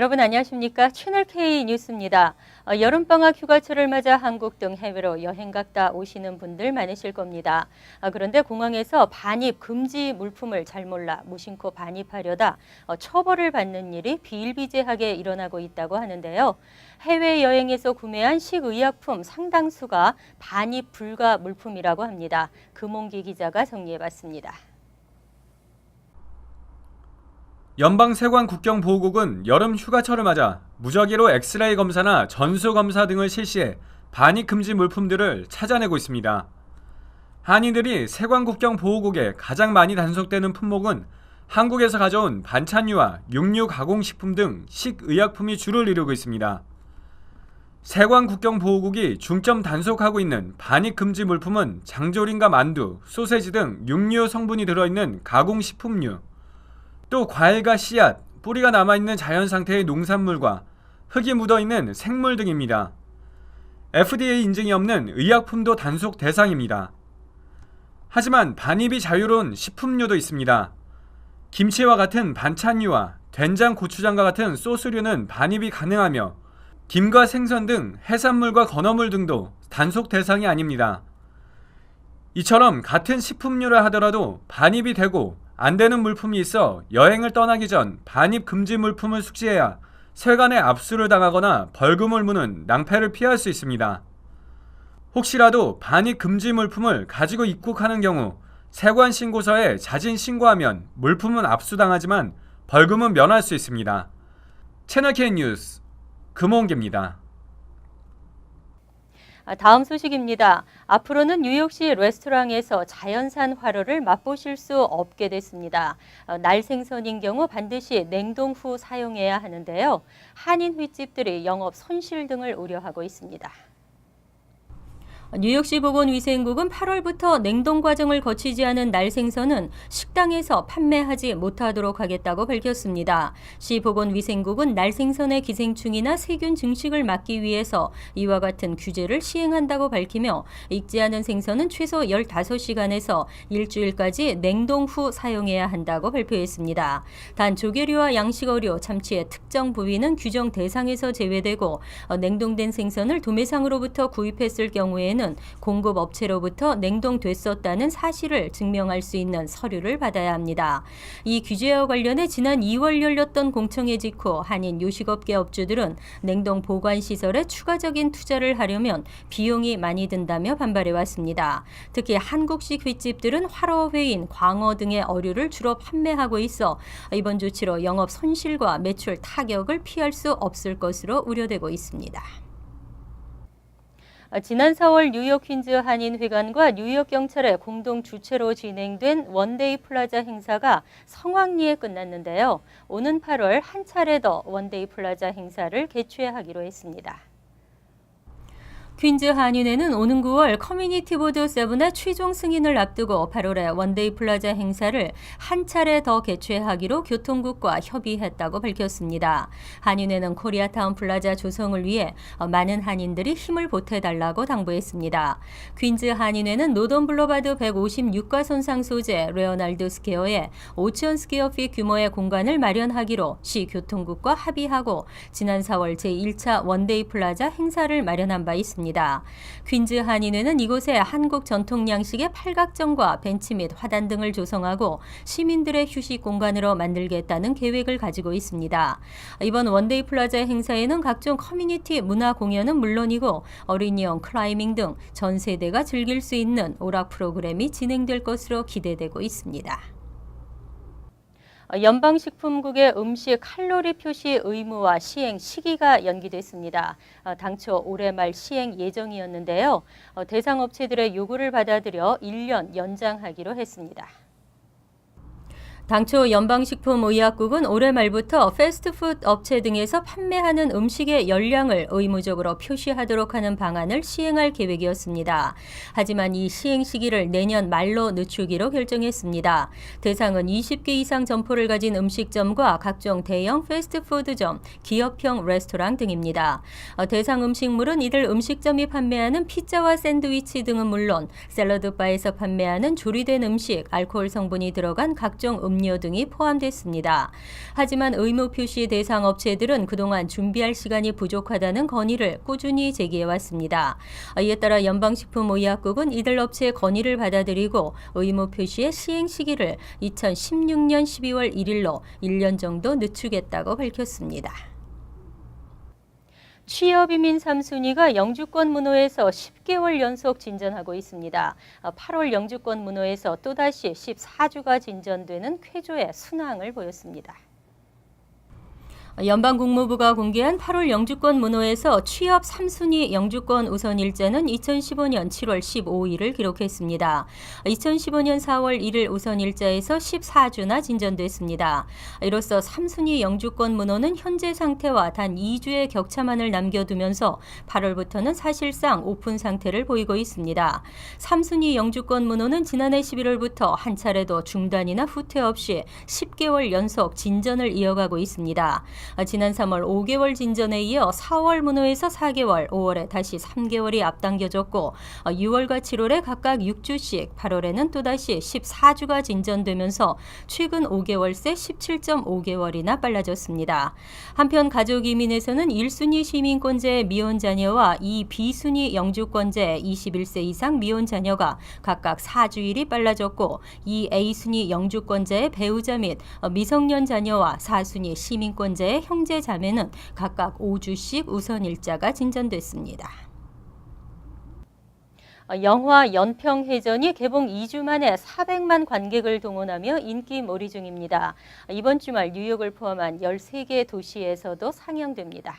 여러분 안녕하십니까? 채널K 뉴스입니다. 여름방학 휴가철을 맞아 한국 등 해외로 여행 갔다 오시는 분들 많으실 겁니다. 그런데 공항에서 반입 금지 물품을 잘 몰라 무심코 반입하려다 처벌을 받는 일이 비일비재하게 일어나고 있다고 하는데요. 해외여행에서 구매한 식의약품 상당수가 반입 불가 물품이라고 합니다. 금홍기 기자가 정리해봤습니다. 연방세관국경보호국은 여름 휴가철을 맞아 무작위로 엑스레이 검사나 전수검사 등을 실시해 반입 금지 물품들을 찾아내고 있습니다. 한인들이 세관국경보호국에 가장 많이 단속되는 품목은 한국에서 가져온 반찬류와 육류 가공식품 등 식의약품이 주를 이루고 있습니다. 세관국경보호국이 중점 단속하고 있는 반입 금지 물품은 장조림과 만두, 소세지 등 육류 성분이 들어있는 가공식품류, 또 과일과 씨앗, 뿌리가 남아있는 자연 상태의 농산물과 흙이 묻어있는 생물 등입니다. FDA 인증이 없는 의약품도 단속 대상입니다. 하지만 반입이 자유로운 식품류도 있습니다. 김치와 같은 반찬류와 된장, 고추장과 같은 소스류는 반입이 가능하며 김과 생선 등 해산물과 건어물 등도 단속 대상이 아닙니다. 이처럼 같은 식품류라 하더라도 반입이 되고 안 되는 물품이 있어 여행을 떠나기 전 반입 금지 물품을 숙지해야 세관에 압수를 당하거나 벌금을 무는 낭패를 피할 수 있습니다. 혹시라도 반입 금지 물품을 가지고 입국하는 경우 세관 신고서에 자진 신고하면 물품은 압수당하지만 벌금은 면할 수 있습니다. 채널K 뉴스 금홍기입니다. 다음 소식입니다. 앞으로는 뉴욕시 레스토랑에서 자연산 화로를 맛보실 수 없게 됐습니다. 날생선인 경우 반드시 냉동 후 사용해야 하는데요. 한인 횟집들이 영업 손실 등을 우려하고 있습니다. 뉴욕시 보건위생국은 8월부터 냉동 과정을 거치지 않은 날생선은 식당에서 판매하지 못하도록 하겠다고 밝혔습니다. 시 보건위생국은 날생선의 기생충이나 세균 증식을 막기 위해서 이와 같은 규제를 시행한다고 밝히며 익지 않은 생선은 최소 15시간에서 일주일까지 냉동 후 사용해야 한다고 발표했습니다. 단 조개류와 양식어류, 참치의 특정 부위는 규정 대상에서 제외되고 냉동된 생선을 도매상으로부터 구입했을 경우에는 공급 업체로부터 냉동됐었다는 사실을 증명할 수 있는 서류를 받아야 합니다. 이 규제와 관련해 지난 2월 열렸던 공청회 직후 한인 요식업계 업주들은 냉동 보관 시설에 추가적인 투자를 하려면 비용이 많이 든다며 반발해 왔습니다. 특히 한국식 횟집들은 화로, 회인, 광어 등의 어류를 주로 판매하고 있어 이번 조치로 영업 손실과 매출 타격을 피할 수 없을 것으로 우려되고 있습니다. 지난 4월 뉴욕 퀸즈 한인회관과 뉴욕경찰의 공동 주최로 진행된 원데이 플라자 행사가 성황리에 끝났는데요. 오는 8월 한 차례 더 원데이 플라자 행사를 개최하기로 했습니다. 퀸즈 한인회는 오는 9월 커뮤니티 보드 7의 최종 승인을 앞두고 8월에 원데이 플라자 행사를 한 차례 더 개최하기로 교통국과 협의했다고 밝혔습니다. 한인회는 코리아타운 플라자 조성을 위해 많은 한인들이 힘을 보태달라고 당부했습니다. 퀸즈 한인회는 노던 블로바드 156가선상 소재 레오날드 스퀘어에 5천 스퀘어핏 규모의 공간을 마련하기로 시 교통국과 합의하고 지난 4월 제1차 원데이 플라자 행사를 마련한 바 있습니다. 퀸즈 한인회는 이곳에 한국 전통 양식의 팔각정과 벤치 및 화단 등을 조성하고 시민들의 휴식 공간으로 만들겠다는 계획을 가지고 있습니다. 이번 원데이 플라자 행사에는 각종 커뮤니티 문화 공연은 물론이고 어린이용 클라이밍 등 전 세대가 즐길 수 있는 오락 프로그램이 진행될 것으로 기대되고 있습니다. 연방식품국의 음식 칼로리 표시 의무화 시행 시기가 연기됐습니다. 당초 올해 말 시행 예정이었는데요. 대상 업체들의 요구를 받아들여 1년 연장하기로 했습니다. 당초 연방식품의약국은 올해 말부터 패스트푸드 업체 등에서 판매하는 음식의 열량을 의무적으로 표시하도록 하는 방안을 시행할 계획이었습니다. 하지만 이 시행 시기를 내년 말로 늦추기로 결정했습니다. 대상은 20개 이상 점포를 가진 음식점과 각종 대형 패스트푸드점, 기업형 레스토랑 등입니다. 대상 음식물은 이들 음식점이 판매하는 피자와 샌드위치 등은 물론 샐러드바에서 판매하는 조리된 음식, 알코올 성분이 들어간 각종 음료 음료 등이 포함됐습니다. 하지만 의무 표시 대상 업체들은 그동안 준비할 시간이 부족하다는 건의를 꾸준히 제기해왔습니다. 이에 따라 연방식품의약국은 이들 업체의 건의를 받아들이고 의무 표시의 시행 시기를 2016년 12월 1일로 1년 정도 늦추겠다고 밝혔습니다. 취업 이민 3순위가 영주권 문호에서 10개월 연속 진전하고 있습니다. 8월 영주권 문호에서 또다시 14주가 진전되는 쾌조의 순항을 보였습니다. 연방국무부가 공개한 8월 영주권 문호에서 취업 3순위 영주권 우선 일자는 2015년 7월 15일을 기록했습니다. 2015년 4월 1일 우선 일자에서 14주나 진전됐습니다. 이로써 3순위 영주권 문호는 현재 상태와 단 2주의 격차만을 남겨두면서 8월부터는 사실상 오픈 상태를 보이고 있습니다. 3순위 영주권 문호는 지난해 11월부터 한 차례도 중단이나 후퇴 없이 10개월 연속 진전을 이어가고 있습니다. 지난 3월 5개월 진전에 이어 4월 문호에서 4개월, 5월에 다시 3개월이 앞당겨졌고 6월과 7월에 각각 6주씩, 8월에는 또다시 14주가 진전되면서 최근 5개월 새 17.5개월이나 빨라졌습니다. 한편 가족 이민에서는 1순위 시민권제 미혼 자녀와 2비순위 영주권제 21세 이상 미혼 자녀가 각각 4주일이 빨라졌고 2A순위 영주권제의 배우자 및 미성년 자녀와 4순위 시민권제 형제 자매는 각각 5주씩 우선 일자가 진전됐습니다. 영화 연평해전이 개봉 2주 만에 400만 관객을 동원하며 인기몰이 중입니다. 이번 주말 뉴욕을 포함한 13개 도시에서도 상영됩니다.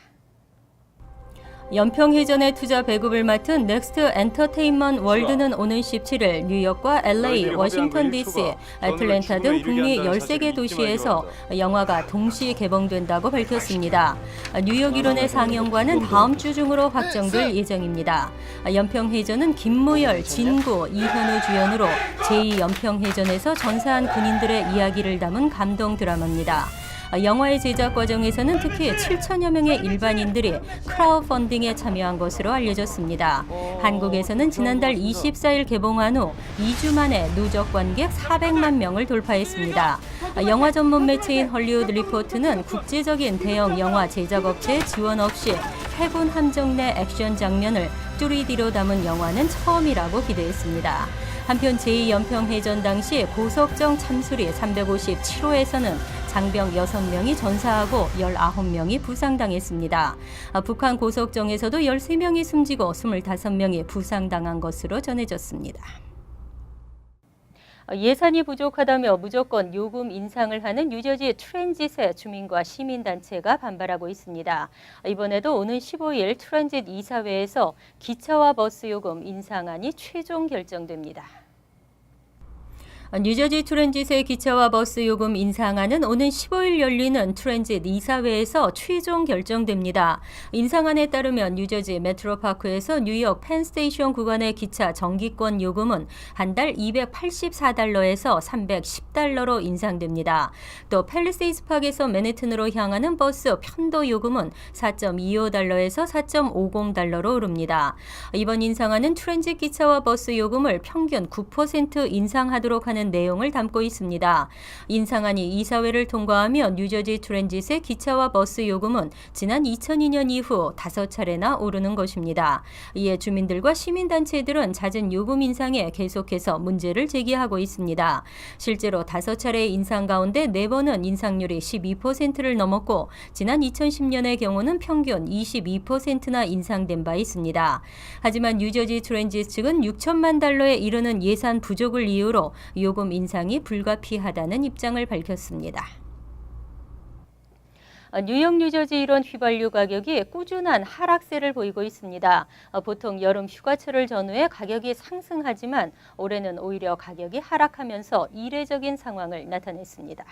연평해전의 투자 배급을 맡은 넥스트 엔터테인먼트 월드는 오는 17일 뉴욕과 LA, 워싱턴 DC, 애틀랜타 등 북미 13개 도시에서 영화가 동시 개봉된다고 밝혔습니다. 뉴욕 일원의 상영관은 다음 주 중으로 확정될 예정입니다. 연평해전은 김무열, 진구, 이현우 주연으로 제2연평해전에서 전사한 군인들의 이야기를 담은 감동 드라마입니다. 영화의 제작 과정에서는 특히 7천여 명의 일반인들이 크라우드 펀딩에 참여한 것으로 알려졌습니다. 한국에서는 지난달 24일 개봉한 후 2주 만에 누적 관객 400만 명을 돌파했습니다. 영화 전문 매체인 헐리우드 리포트는 국제적인 대형 영화 제작업체의 지원 없이 해군 함정 내 액션 장면을 3D로 담은 영화는 처음이라고 기대했습니다. 한편 제2연평해전 당시 고석정 참수리 357호에서는 장병 6명이 전사하고 19명이 부상당했습니다. 북한 고석정에서도 13명이 숨지고 25명이 부상당한 것으로 전해졌습니다. 예산이 부족하다며 무조건 요금 인상을 하는 뉴저지 트랜짓의 주민과 시민단체가 반발하고 있습니다. 이번에도 오는 15일 트랜짓 이사회에서 기차와 버스 요금 인상안이 최종 결정됩니다. 뉴저지 트랜짓의 기차와 버스 요금 인상안은 오는 15일 열리는 트랜짓 이사회에서 최종 결정됩니다. 인상안에 따르면 뉴저지 메트로파크에서 뉴욕 펜스테이션 구간의 기차 정기권 요금은 한 달 284달러에서 310달러로 인상됩니다. 또 팰리세이드 파크에서 맨해튼으로 향하는 버스 편도 요금은 4.25달러에서 4.50달러로 오릅니다. 이번 인상안은 트랜짓 기차와 버스 요금을 평균 9% 인상하도록 하는 내용을 담고 있습니다. 인상안이 이사회를 통과하면 뉴저지 트랜짓의 기차와 버스 요금은 지난 2002년 이후 5차례나 오르는 것입니다. 이에 주민들과 시민단체들은 잦은 요금 인상에 계속해서 문제를 제기하고 있습니다. 실제로 5차례의 인상 가운데 4번은 인상률이 12%를 넘었고 지난 2010년의 경우는 평균 22%나 인상된 바 있습니다. 하지만 뉴저지 트랜짓 측은 6천만 달러에 이르는 예산 부족을 이유로 요금 인상이 불가피하다는 입장을 밝혔습니다. 뉴욕, 뉴저지 일원 휘발유 가격이 꾸준한 하락세를 보이고 있습니다. 보통 여름 휴가철을 전후해 가격이 상승하지만 올해는 오히려 가격이 하락하면서 이례적인 상황을 나타냈습니다.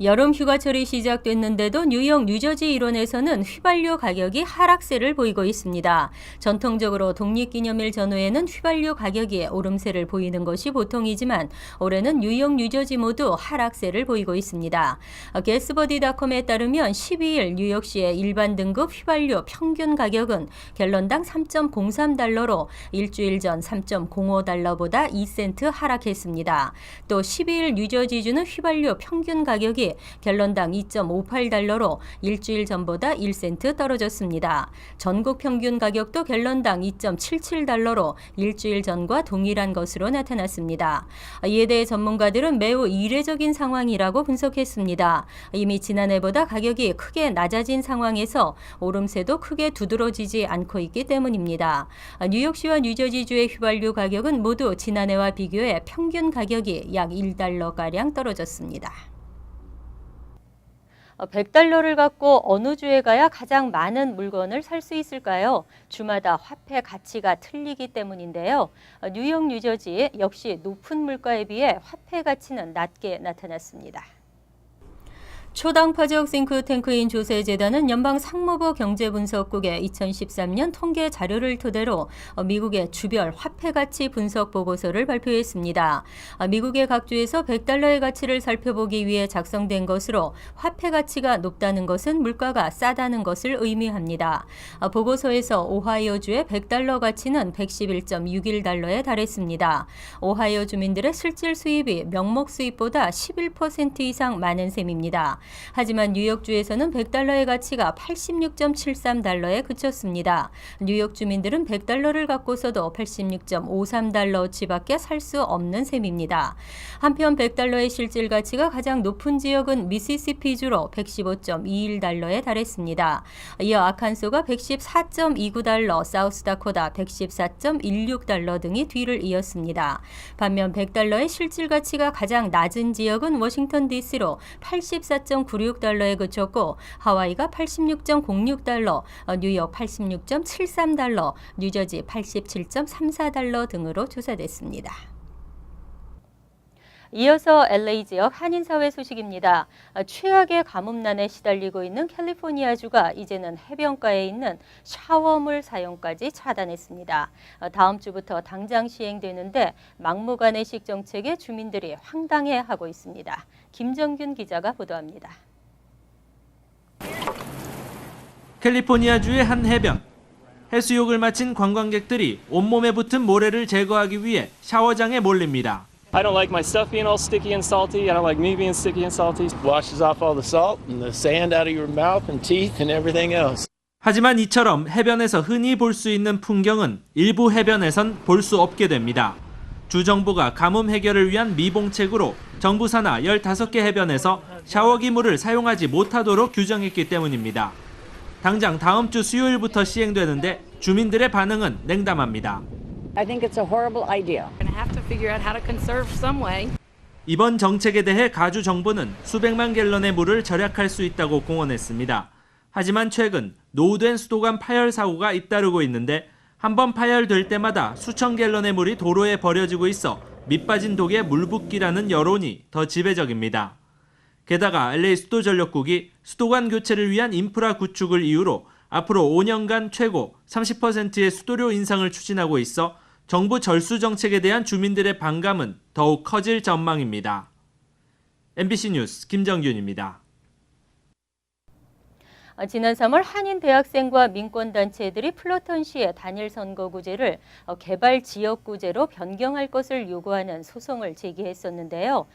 여름 휴가철이 시작됐는데도 뉴욕, 뉴저지 일원에서는 휘발유 가격이 하락세를 보이고 있습니다. 전통적으로 독립기념일 전후에는 휘발유 가격이 오름세를 보이는 것이 보통이지만 올해는 뉴욕, 뉴저지 모두 하락세를 보이고 있습니다. 게스버디닷컴에 따르면 12일 뉴욕시의 일반 등급 휘발유 평균 가격은 갤런당 3.03달러로 일주일 전 3.05달러보다 2센트 하락했습니다. 또 12일 뉴저지주는 휘발유 평균 가격이 갤런당 2.58달러로 일주일 전보다 1센트 떨어졌습니다. 전국 평균 가격도 갤런당 2.77달러로 일주일 전과 동일한 것으로 나타났습니다. 이에 대해 전문가들은 매우 이례적인 상황이라고 분석했습니다. 이미 지난해보다 가격이 크게 낮아진 상황에서 오름세도 크게 두드러지지 않고 있기 때문입니다. 뉴욕시와 뉴저지주의 휘발유 가격은 모두 지난해와 비교해 평균 가격이 약 1달러가량 떨어졌습니다. 100달러를 갖고 어느 주에 가야 가장 많은 물건을 살 수 있을까요? 주마다 화폐 가치가 틀리기 때문인데요. 뉴욕, 뉴저지 역시 높은 물가에 비해 화폐 가치는 낮게 나타났습니다. 초당파적 싱크탱크인 조세재단은 연방 상무부 경제분석국의 2013년 통계 자료를 토대로 미국의 주별 화폐 가치 분석 보고서를 발표했습니다. 미국의 각 주에서 100달러의 가치를 살펴보기 위해 작성된 것으로 화폐 가치가 높다는 것은 물가가 싸다는 것을 의미합니다. 보고서에서 오하이오주의 100달러 가치는 111.61달러에 달했습니다. 오하이오 주민들의 실질 수입이 명목 수입보다 11% 이상 많은 셈입니다. 하지만 뉴욕주에서는 100달러의 가치가 86.73달러에 그쳤습니다. 뉴욕 주민들은 100달러를 갖고서도 86.53달러치밖에 살 수 없는 셈입니다. 한편 100달러의 실질 가치가 가장 높은 지역은 미시시피주로 115.21달러에 달했습니다. 이어 아칸소가 114.29달러, 사우스다코다 114.16달러 등이 뒤를 이었습니다. 반면 100달러의 실질 가치가 가장 낮은 지역은 워싱턴 DC로 84.96달러에 그쳤고 하와이가 86.06달러, 뉴욕 86.73달러, 뉴저지 87.34달러 등으로 조사됐습니다. 이어서 LA 지역 한인사회 소식입니다. 최악의 가뭄난에 시달리고 있는 캘리포니아주가 이제는 해변가에 있는 샤워물 사용까지 차단했습니다. 다음 주부터 당장 시행되는데 막무가내식 정책에 주민들이 황당해하고 있습니다. 김정균 기자가 보도합니다. 캘리포니아주의 한 해변. 해수욕을 마친 관광객들이 온몸에 붙은 모래를 제거하기 위해 샤워장에 몰립니다. I don't like my stuff being all sticky and salty. I don't like me being sticky and salty. Washes off all the salt and the sand out of your mouth and teeth and everything else. 하지만 이처럼 해변에서 흔히 볼 수 있는 풍경은 일부 해변에선 볼 수 없게 됩니다. 주 정부가 가뭄 해결을 위한 미봉책으로 정부 산하 15개 해변에서 샤워기 물을 사용하지 못하도록 규정했기 때문입니다. 당장 다음 주 수요일부터 시행되는데 주민들의 반응은 냉담합니다. I think it's a horrible idea. We're going to have to figure out how to conserve some way. 이번 정책에 대해 가주 정부는 수백만 갤런의 물을 절약할 수 있다고 공언했습니다. 하지만 최근 노후된 수도관 파열 사고가 잇따르고 있는데 한번 파열될 때마다 수천 갤런의 물이 도로에 버려지고 있어 밑빠진 독에 물 붓기라는 여론이 더 지배적입니다. 게다가 LA 수도전력국이 수도관 교체를 위한 인프라 구축을 이유로 앞으로 5년간 최고 30%의 수도료 인상을 추진하고 있어 정부 절수 정책에 대한 주민들의 반감은 더욱 커질 전망입니다. MBC 뉴스 김정균입니다. 지난 3월 한인 대학생과 민권단체들이 플러턴시의 단일 선거구제를 개발 지역구제로 변경할 것을 요구하는 소송을 제기했었는데요.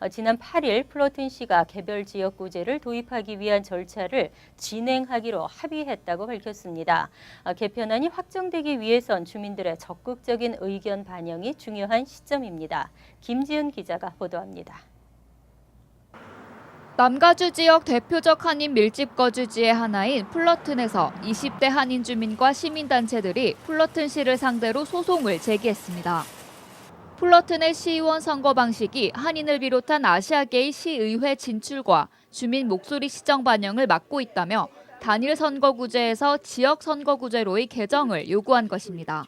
지난 8일 플러턴시가 개별 지역구제를 도입하기 위한 절차를 진행하기로 합의했다고 밝혔습니다. 개편안이 확정되기 위해선 주민들의 적극적인 의견 반영이 중요한 시점입니다. 김지은 기자가 보도합니다. 남가주 지역 대표적 한인 밀집 거주지의 하나인 플러튼에서 20대 한인 주민과 시민단체들이 플러튼시를 상대로 소송을 제기했습니다. 플러튼의 시의원 선거 방식이 한인을 비롯한 아시아계의 시의회 진출과 주민 목소리 시정 반영을 막고 있다며 단일 선거구제에서 지역 선거구제로의 개정을 요구한 것입니다.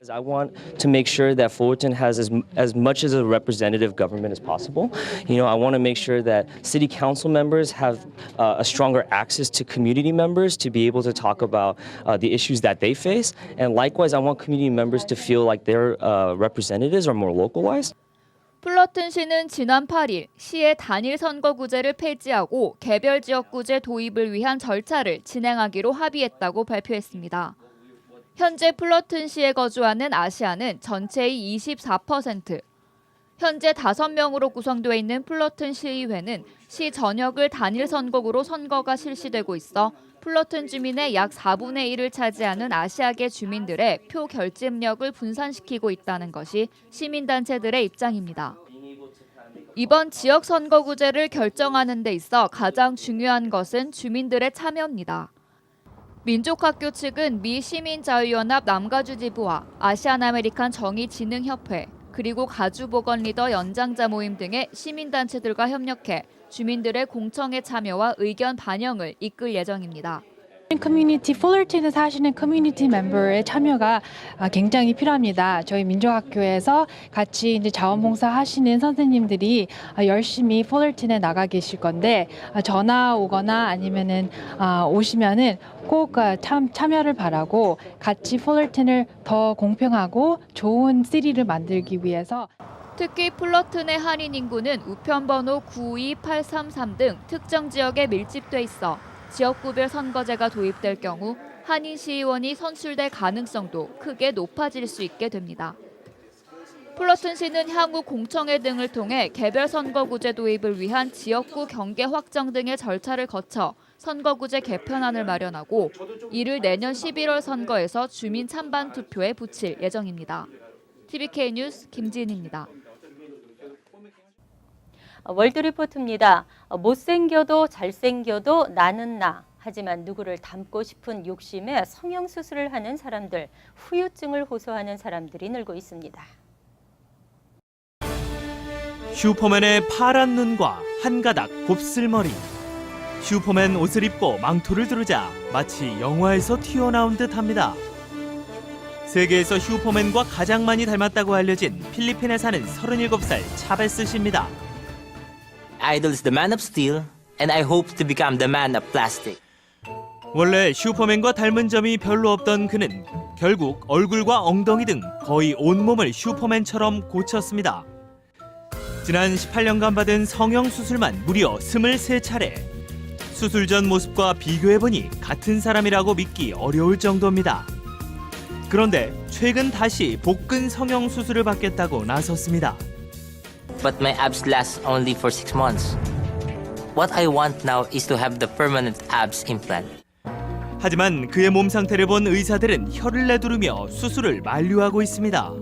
I want to make sure that Fullerton has as much as a representative government as possible. You know, I want to make sure that city council members have a stronger access to community members to be able to talk about the issues that they face. And likewise, I want community members to feel like their representatives are more localized. 플러튼시는 지난 8일 시의 단일 선거구제를 폐지하고 개별 지역구제 도입을 위한 절차를 진행하기로 합의했다고 발표했습니다. 현재 플러튼시에 거주하는 아시아는 전체의 24%. 현재 5명으로 구성되어 있는 플러튼 시의회는 시 전역을 단일 선거구로 선거가 실시되고 있어 플러튼 주민의 약 4분의 1을 차지하는 아시아계 주민들의 표 결집력을 분산시키고 있다는 것이 시민단체들의 입장입니다. 이번 지역 선거구제를 결정하는 데 있어 가장 중요한 것은 주민들의 참여입니다. 민족학교 측은 미 시민자유연합 남가주 지부와 아시안 아메리칸 정의진흥협회 그리고 가주보건리더 연장자 모임 등의 시민단체들과 협력해 주민들의 공청회 참여와 의견 반영을 이끌 예정입니다. 커뮤니티 풀러튼에 사시는 커뮤니티 멤버의 참여가 굉장히 필요합니다. 저희 민족학교에서 같이 이제 자원봉사 하시는 선생님들이 열심히 풀러튼에 나가 계실 건데 전화 오거나 아니면은 오시면은 꼭 참여를 바라고 같이 풀러튼을 더 공평하고 좋은 시리를 만들기 위해서. 특히 플러튼의 한인 인구는 우편번호 92833 등 특정 지역에 밀집돼 있어 지역구별 선거제가 도입될 경우 한인 시의원이 선출될 가능성도 크게 높아질 수 있게 됩니다. 플러튼시는 향후 공청회 등을 통해 개별 선거구제 도입을 위한 지역구 경계 확정 등의 절차를 거쳐 선거구제 개편안을 마련하고 이를 내년 11월 선거에서 주민 찬반 투표에 붙일 예정입니다. TVK 뉴스 김지은입니다. 월드리포트입니다. 못생겨도 잘생겨도 나는 나. 하지만 누구를 닮고 싶은 욕심에 성형수술을 하는 사람들, 후유증을 호소하는 사람들이 늘고 있습니다. 슈퍼맨의 파란 눈과 한 가닥 곱슬머리. 슈퍼맨 옷을 입고 망토를 두르자 마치 영화에서 튀어나온 듯합니다. 세계에서 슈퍼맨과 가장 많이 닮았다고 알려진 필리핀에 사는 37살 차베스 씨입니다. Idol is the man of steel, and I hope to become the man of plastic. 원래 슈퍼맨과 닮은 점이 별로 없던 그는 결국 얼굴과 엉덩이 등 거의 온몸을 슈퍼맨처럼 고쳤습니다. 지난 18년간 받은 성형수술만 무려 23차례. 수술 전 모습과 비교해보니 같은 사람이라고 믿기 어려울 정도입니다. 그런데 최근 다시 복근 성형수술을 받겠다고 나섰습니다. But my abs last only for 6 months. What I want now is to have the permanent abs implant. 하지만 그의 몸 상태를 본 의사들은 혀를 내두르며 수술을 만류하고 있습니다.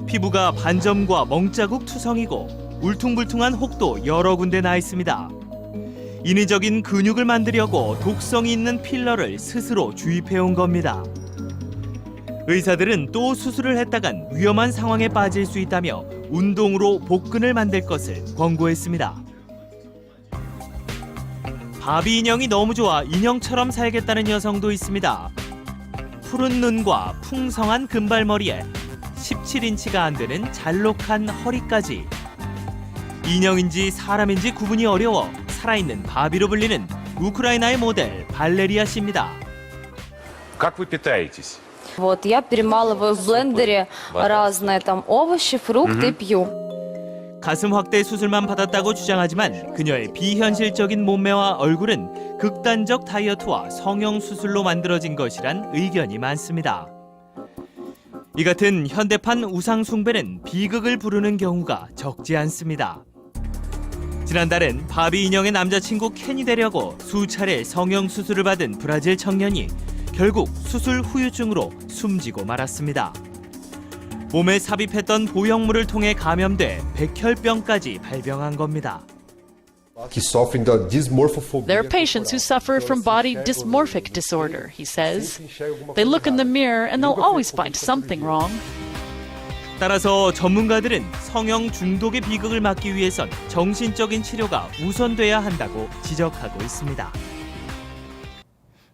피부가 반점과 멍자국 투성이고 울퉁불퉁한 혹도 여러 군데 나 있습니다. 인위적인 근육을 만들려고 독성이 있는 필러를 스스로 주입해온 겁니다. 의사들은 또 수술을 했다간 위험한 상황에 빠질 수 있다며 운동으로 복근을 만들 것을 권고했습니다. 바비 인형이 너무 좋아 인형처럼 살겠다는 여성도 있습니다. 푸른 눈과 풍성한 금발머리에 17인치가 안 되는 잘록한 허리까지. 인형인지 사람인지 구분이 어려워 살아있는 바비로 불리는 우크라이나의 모델 발레리아 씨입니다. Как вы питаетесь? Вот я перемалываю в блендере разные там овощи, фрукты, пью. 가슴 확대 수술만 받았다고 주장하지만 그녀의 비현실적인 몸매와 얼굴은 극단적 다이어트와 성형 수술로 만들어진 것이란 의견이 많습니다. 이 같은 현대판 우상 숭배는 비극을 부르는 경우가 적지 않습니다. 지난달엔 바비 인형의 남자친구 켄이 되려고 수차례 성형 수술을 받은 브라질 청년이 결국 수술 후유증으로 숨지고 말았습니다. 몸에 삽입했던 보형물을 통해 감염돼 백혈병까지 발병한 겁니다. There are patients who suffer from body dysmorphic disorder, he says. They look in the mirror and they'll always find something wrong. 따라서 전문가들은 성형 중독의 비극을 막기 위해선 정신적인 치료가 우선돼야 한다고 지적하고 있습니다.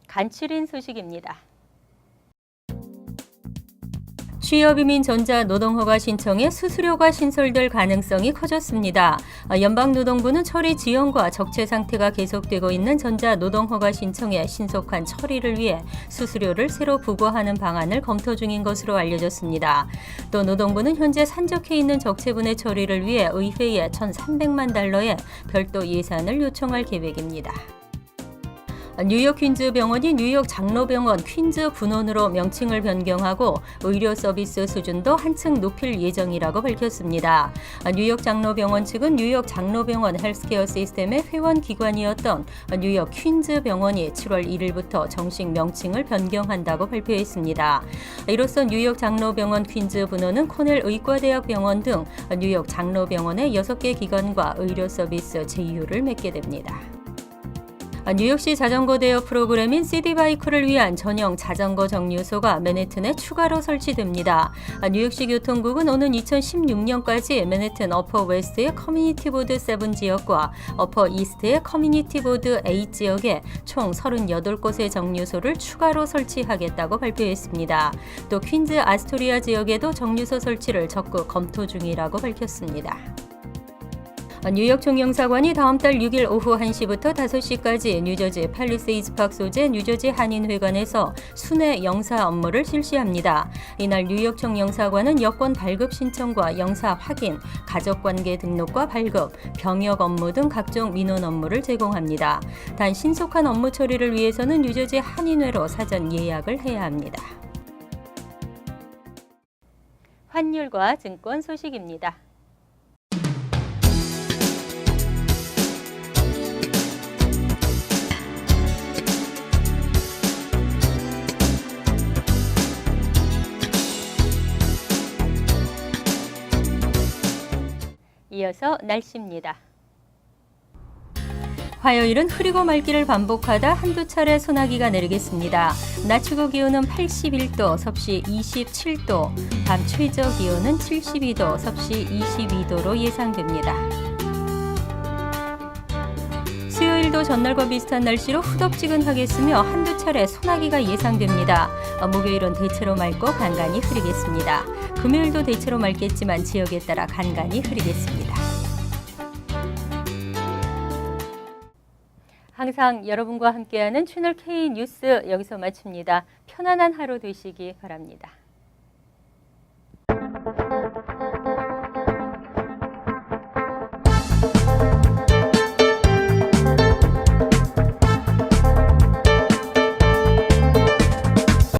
간추린 소식입니다. 취업이민 전자노동허가 신청에 수수료가 신설될 가능성이 커졌습니다. 연방노동부는 처리 지연과 적체 상태가 계속되고 있는 전자노동허가 신청의 신속한 처리를 위해 수수료를 새로 부과하는 방안을 검토 중인 것으로 알려졌습니다. 또 노동부는 현재 산적해 있는 적체분의 처리를 위해 의회에 1,300만 달러의 별도 예산을 요청할 계획입니다. 뉴욕 퀸즈 병원이 뉴욕 장로병원 퀸즈 분원으로 명칭을 변경하고 의료 서비스 수준도 한층 높일 예정이라고 밝혔습니다. 뉴욕 장로병원 측은 뉴욕 장로병원 헬스케어 시스템의 회원 기관이었던 뉴욕 퀸즈 병원이 7월 1일부터 정식 명칭을 변경한다고 발표했습니다. 이로써 뉴욕 장로병원 퀸즈 분원은 코넬 의과대학 병원 등 뉴욕 장로병원의 6개 기관과 의료 서비스 제휴를 맺게 됩니다. 뉴욕시 자전거 대여 프로그램인 시티바이크를 위한 전용 자전거 정류소가 맨해튼에 추가로 설치됩니다. 뉴욕시 교통국은 오는 2016년까지 맨해튼 어퍼 웨스트의 커뮤니티 보드 7 지역과 어퍼 이스트의 커뮤니티 보드 8 지역에 총 38곳의 정류소를 추가로 설치하겠다고 발표했습니다. 또 퀸즈 아스토리아 지역에도 정류소 설치를 적극 검토 중이라고 밝혔습니다. 뉴욕 총영사관이 다음 달 6일 오후 1시부터 5시까지 뉴저지 팰리세이즈 팍 소재 뉴저지 한인회관에서 순회 영사 업무를 실시합니다. 이날 뉴욕 총영사관은 여권 발급 신청과 영사 확인, 가족관계 등록과 발급, 병역 업무 등 각종 민원 업무를 제공합니다. 단 신속한 업무 처리를 위해서는 뉴저지 한인회로 사전 예약을 해야 합니다. 환율과 증권 소식입니다. 이어서 날씨입니다. 화요일은 흐리고 맑기를 반복하다 한두 차례 소나기가 내리겠습니다. 낮 최고 기온은 81도, 섭씨 27도, 밤 최저 기온은 72도, 섭씨 22도로 예상됩니다. 수요일도 전날과 비슷한 날씨로 후덥지근하겠으며 한두 차례 소나기가 예상됩니다. 목요일은 대체로 맑고 간간히 흐리겠습니다. 금요일도 대체로 맑겠지만 지역에 따라 간간히 흐리겠습니다. 항상 여러분과 함께하는 채널 K 뉴스 여기서 마칩니다. 편안한 하루 되시기 바랍니다.